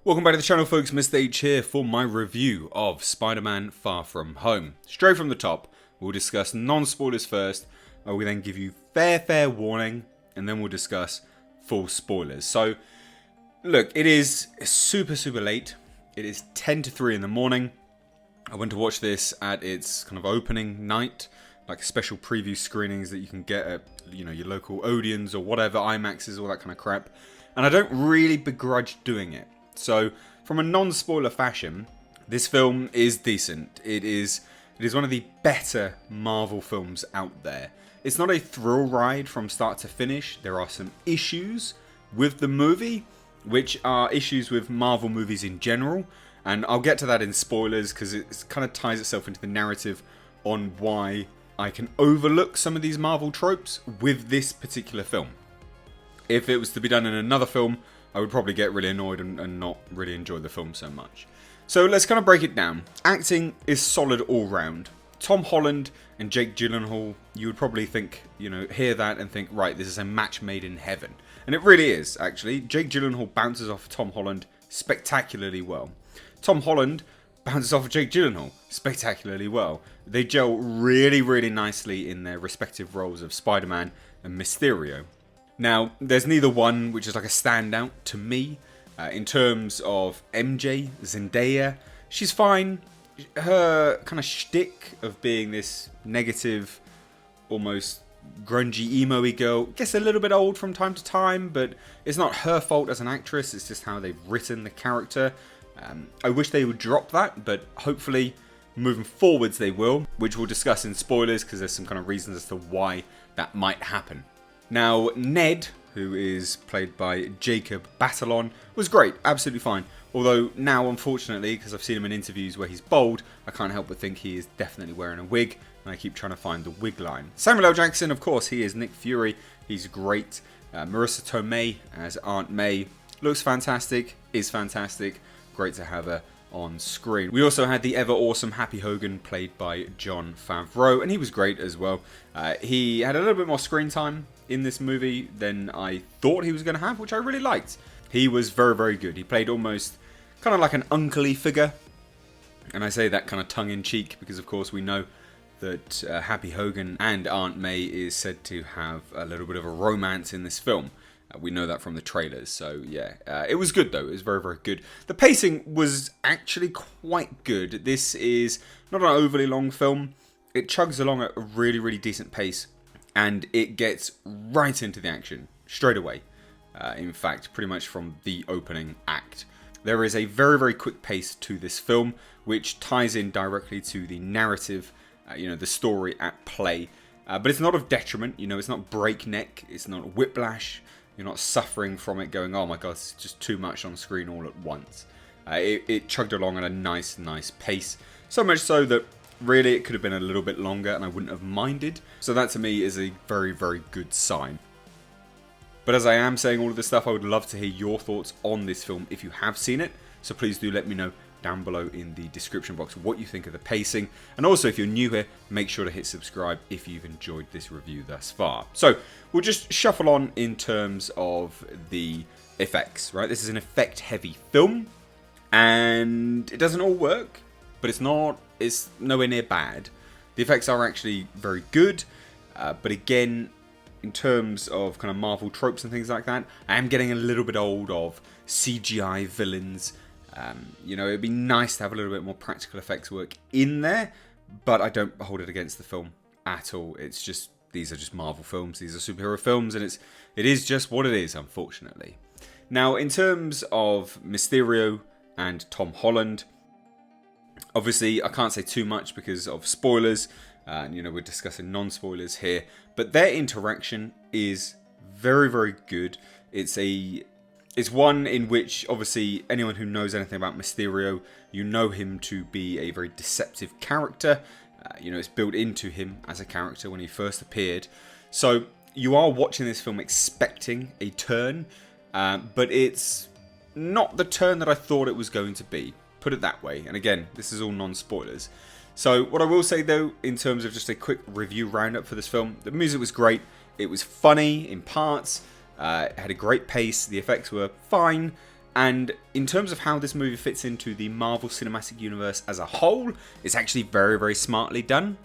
Welcome back to the channel, folks. Mr. H here for my review of Spider-Man Far From Home. Straight from the top, we'll discuss non-spoilers first. I will then give you fair warning, and then we'll discuss full spoilers. So, look, it is super late. It is 10 to 3 in the morning. I went to watch this at its kind of opening night, like special preview screenings that you can get at, you know, your local Odeons or whatever, IMAXs, all that kind of crap. And I don't really begrudge doing it. So, from a non-spoiler fashion, this film is decent. It is one of the better Marvel films out there. It's not a thrill ride from start to finish. There are some issues with the movie, which are issues with Marvel movies in general. And I'll get to that in spoilers because it kind of ties itself into the narrative on why I can overlook some of these Marvel tropes with this particular film. If it was to be done in another film, I would probably get really annoyed and not really enjoy the film so much. So let's kind of break it down. Acting is solid all round. Tom Holland and Jake Gyllenhaal, you would probably think, you know, hear that and think, right, this is a match made in heaven. And it really is, actually. Jake Gyllenhaal bounces off Tom Holland spectacularly well. Tom Holland bounces off Jake Gyllenhaal spectacularly well. They gel really nicely in their respective roles of Spider-Man and Mysterio. Now, there's neither one which is like a standout to me. In terms of MJ, Zendaya, she's fine. Her kind of shtick of being this negative, almost grungy, emo-y girl gets a little bit old from time to time, but it's not her fault as an actress, it's just how they've written the character. I wish they would drop that, but hopefully moving forwards they will, which we'll discuss in spoilers because there's some kind of reasons as to why that might happen. Now, Ned, who is played by Jacob Batalon, was great, absolutely fine. Although now, unfortunately, because I've seen him in interviews where he's bald, I can't help but think he is definitely wearing a wig, and I keep trying to find the wig line. Samuel L. Jackson, of course, he is Nick Fury, he's great. Marissa Tomei as Aunt May looks fantastic, is fantastic, great to have her on screen. We also had the ever awesome Happy Hogan played by Jon Favreau, and he was great as well. He had a little bit more screen time in this movie than I thought he was going to have, which I really liked. He was very good. He played almost kind of like an uncle-y figure, and I say that kind of tongue-in-cheek because of course we know that Happy Hogan and Aunt May is said to have a little bit of a romance in this film. We know that from the trailers, so yeah. It was good though, it was very good. The pacing was actually quite good. This is not an overly long film. It chugs along at a really decent pace, and it gets right into the action, straight away. In fact, pretty much from the opening act. There is a very quick pace to this film, which ties in directly to the narrative, you know, the story at play. But it's not of detriment, you know, it's not breakneck, it's not whiplash. You're not suffering from it going, oh my god, it's just too much on screen all at once. It chugged along at a nice pace. So much so that really it could have been a little bit longer and I wouldn't have minded. So that to me is a very good sign. But as I am saying all of this stuff, I would love to hear your thoughts on this film if you have seen it. So please do let me know down below in the description box what you think of the pacing. And also, if you're new here, make sure to hit subscribe if you've enjoyed this review thus far. So we'll just shuffle on in terms of the effects, right? This is an effect-heavy film, and it doesn't all work, but it's nowhere near bad. The effects are actually very good, but again, in terms of kind of Marvel tropes and things like that, I am getting a little bit old of CGI villains. You know, it'd be nice to have a little bit more practical effects work in there, but I don't hold it against the film at all. It's just, these are just Marvel films, these are superhero films, and it is just what it is, unfortunately. Now, in terms of Mysterio and Tom Holland, obviously I can't say too much because of spoilers, you know, we're discussing non-spoilers here, but their interaction is very good. It's one in which, obviously, anyone who knows anything about Mysterio, you know him to be a very deceptive character. You know, it's built into him as a character when he first appeared. So, you are watching this film expecting a turn, but it's not the turn that I thought it was going to be. Put it that way. And again, this is all non-spoilers. So, what I will say, though, in terms of just a quick review roundup for this film, the music was great. It was funny in parts. It had a great pace. The effects were fine. And in terms of how this movie fits into the Marvel Cinematic Universe as a whole, it's actually very, very smartly done.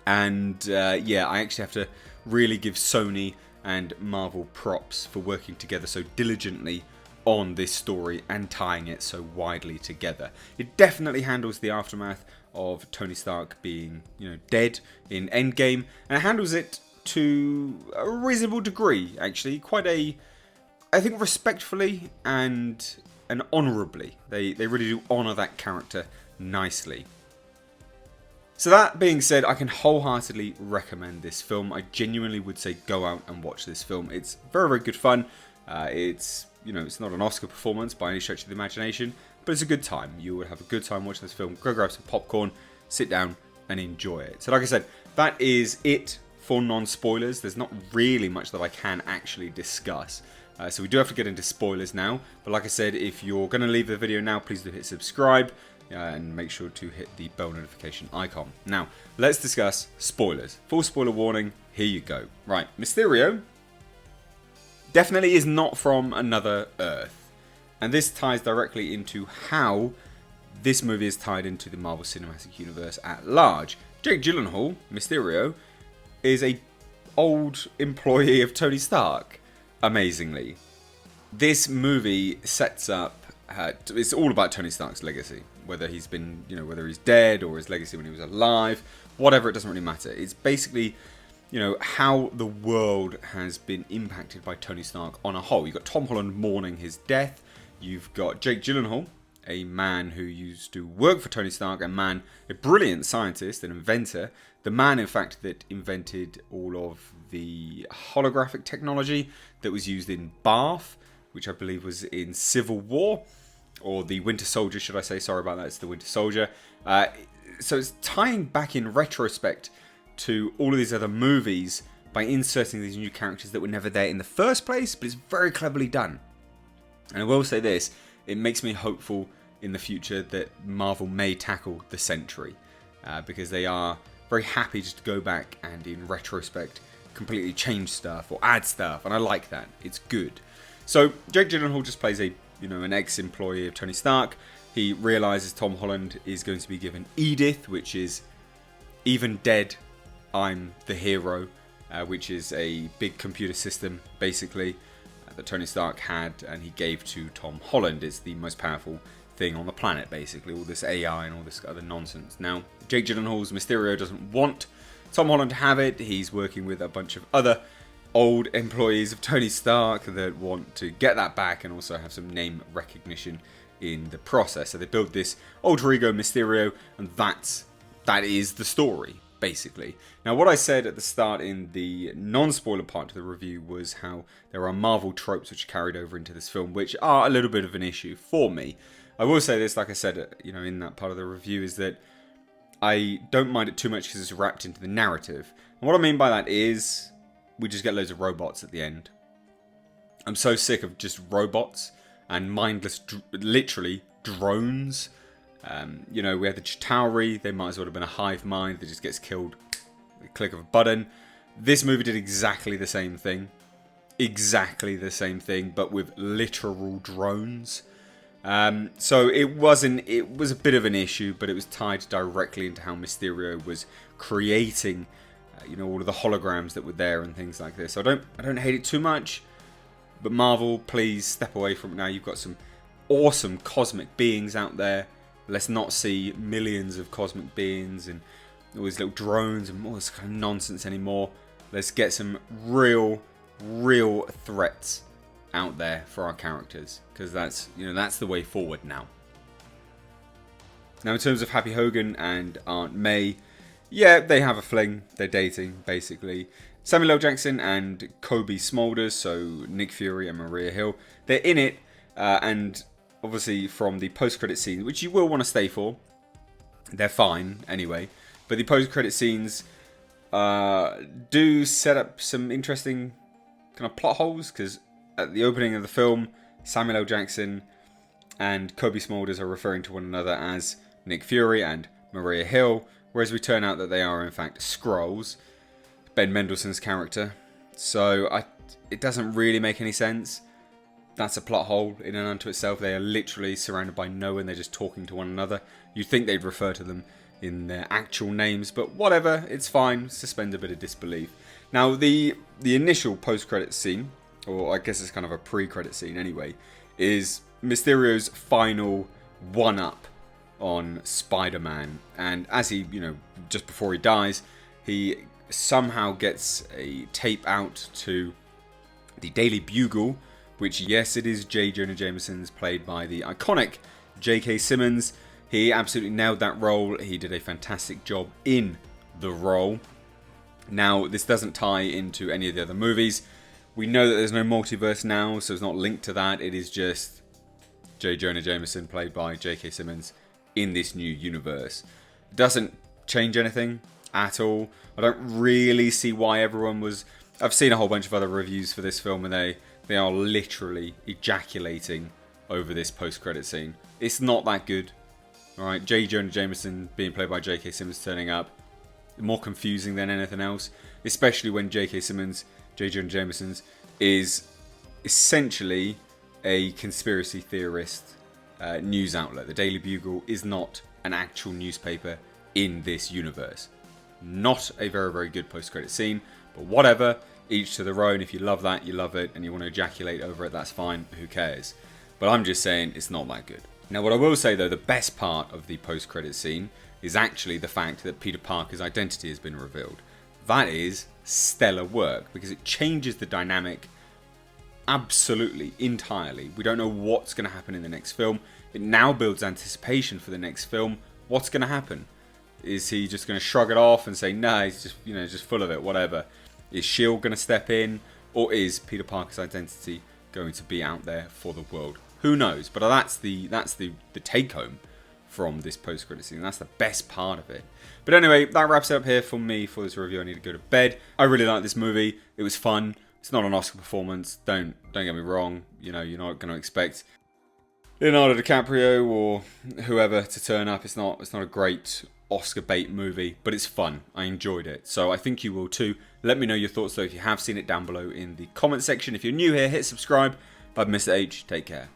And yeah, I actually have to really give Sony and Marvel props for working together so diligently on this story and tying it so widely together. It definitely handles the aftermath of Tony Stark being, dead in Endgame, and it handles it to a reasonable degree, actually. I think respectfully and honourably. They really do honour that character nicely. So that being said, I can wholeheartedly recommend this film. I genuinely would say go out and watch this film. It's very, very good fun. It's not an Oscar performance by any stretch of the imagination, but it's a good time. You will have a good time watching this film. Go grab some popcorn, sit down and enjoy it. So like I said, that is it for non-spoilers. There's not really much that I can actually discuss. So we do have to get into spoilers now. But like I said, if you're going to leave the video now, please do hit subscribe. And make sure to hit the bell notification icon. Now, let's discuss spoilers. Full spoiler warning, here you go. Right, Mysterio definitely is not from another Earth. And this ties directly into how this movie is tied into the Marvel Cinematic Universe at large. Jake Gyllenhaal, Mysterio, is a old employee of Tony Stark, amazingly. This movie sets up, it's all about Tony Stark's legacy. Whether he's been, whether he's dead or his legacy when he was alive, whatever, it doesn't really matter. It's basically, how the world has been impacted by Tony Stark on a whole. You've got Tom Holland mourning his death. You've got Jake Gyllenhaal, a man who used to work for Tony Stark, a brilliant scientist, an inventor. The man, in fact, that invented all of the holographic technology that was used in Bath, which I believe was in Civil War. Or the Winter Soldier, should I say. Sorry about that, it's the Winter Soldier. So it's tying back in retrospect to all of these other movies by inserting these new characters that were never there in the first place, but it's very cleverly done. And I will say this, it makes me hopeful in the future that Marvel may tackle the Sentry, because they are very happy just to go back and in retrospect completely change stuff or add stuff, and I like that. It's good. So Jake Gyllenhaal just plays an ex-employee of Tony Stark. He realizes Tom Holland is going to be given Edith, which is even dead, I'm the hero, which is a big computer system, basically, that Tony Stark had, and he gave to Tom Holland. It's the most powerful thing on the planet, basically, all this AI and all this other nonsense. Now, Jake Gyllenhaal's Mysterio doesn't want Tom Holland to have it. He's working with a bunch of other old employees of Tony Stark that want to get that back and also have some name recognition in the process. So they build this alter ego Mysterio, and that is the story, basically. Now, what I said at the start in the non-spoiler part of the review was how there are Marvel tropes which are carried over into this film, which are a little bit of an issue for me. I will say this, like I said, in that part of the review, is that I don't mind it too much because it's wrapped into the narrative. And what I mean by that is we just get loads of robots at the end. I'm so sick of just robots and mindless, literally, drones. We had the Chitauri. They might as well have been a hive mind that just gets killed with a click of a button. This movie did exactly the same thing. Exactly the same thing, but with literal drones. So it was a bit of an issue, but it was tied directly into how Mysterio was creating all of the holograms that were there and things like this. So I don't hate it too much, but Marvel, please step away from it now. You've got some awesome cosmic beings out there. Let's not see millions of cosmic beings and all these little drones and all this kind of nonsense anymore. Let's get some real threats out there for our characters, because that's the way forward now. Now, in terms of Happy Hogan and Aunt May, yeah, they have a fling. They're dating, basically. Samuel L. Jackson and Kobe Smulders, so Nick Fury and Maria Hill, they're in it, and obviously from the post-credit scene, which you will want to stay for, they're fine anyway, but the post-credit scenes do set up some interesting kind of plot holes, because at the opening of the film, Samuel L. Jackson and Kobe Smulders are referring to one another as Nick Fury and Maria Hill, whereas we turn out that they are in fact Skrulls, Ben Mendelsohn's character. So it doesn't really make any sense. That's a plot hole in and unto itself. They are literally surrounded by no one. They're just talking to one another. You'd think they'd refer to them in their actual names, but whatever, it's fine. Suspend a bit of disbelief. Now, the initial post-credit scene, or I guess it's kind of a pre-credit scene anyway, is Mysterio's final one-up on Spider-Man. And as he, just before he dies, he somehow gets a tape out to the Daily Bugle, which, yes, it is J. Jonah Jameson's, played by the iconic J.K. Simmons. He absolutely nailed that role. He did a fantastic job in the role. Now, this doesn't tie into any of the other movies. We know that there's no multiverse now, so it's not linked to that. It is just J. Jonah Jameson, played by J.K. Simmons, in this new universe. It doesn't change anything at all. I don't really see why everyone was... I've seen a whole bunch of other reviews for this film, and they are literally ejaculating over this post-credit scene. It's not that good. Alright, J. Jonah Jameson being played by J.K. Simmons turning up, more confusing than anything else, especially when J. Jonah Jameson is essentially a conspiracy theorist news outlet. The Daily Bugle is not an actual newspaper in this universe. Not a very, very good post-credit scene, but whatever, each to their own. If you love that, you love it, and you want to ejaculate over it, that's fine, who cares? But I'm just saying, it's not that good. Now, what I will say, though, the best part of the post-credit scene is actually the fact that Peter Parker's identity has been revealed. That is stellar work, because it changes the dynamic absolutely, entirely. We don't know what's going to happen in the next film. It now builds anticipation for the next film. What's going to happen? Is he just going to shrug it off and say, nah, he's just, just full of it, whatever? Is S.H.I.E.L.D. going to step in? Or is Peter Parker's identity going to be out there for the world? Who knows? But that's the take-home from this post-credit scene. That's the best part of it. But anyway, that wraps it up here for me for this review. I need to go to bed. I really like this movie. It was fun. It's not an Oscar performance. Don't get me wrong. You're not going to expect Leonardo DiCaprio or whoever to turn up. It's not a great Oscar bait movie, but it's fun. I enjoyed it, so I think you will too. Let me know your thoughts though if you have seen it down below in the comment section. If you're new here, hit subscribe. I've Mr. H. Take care.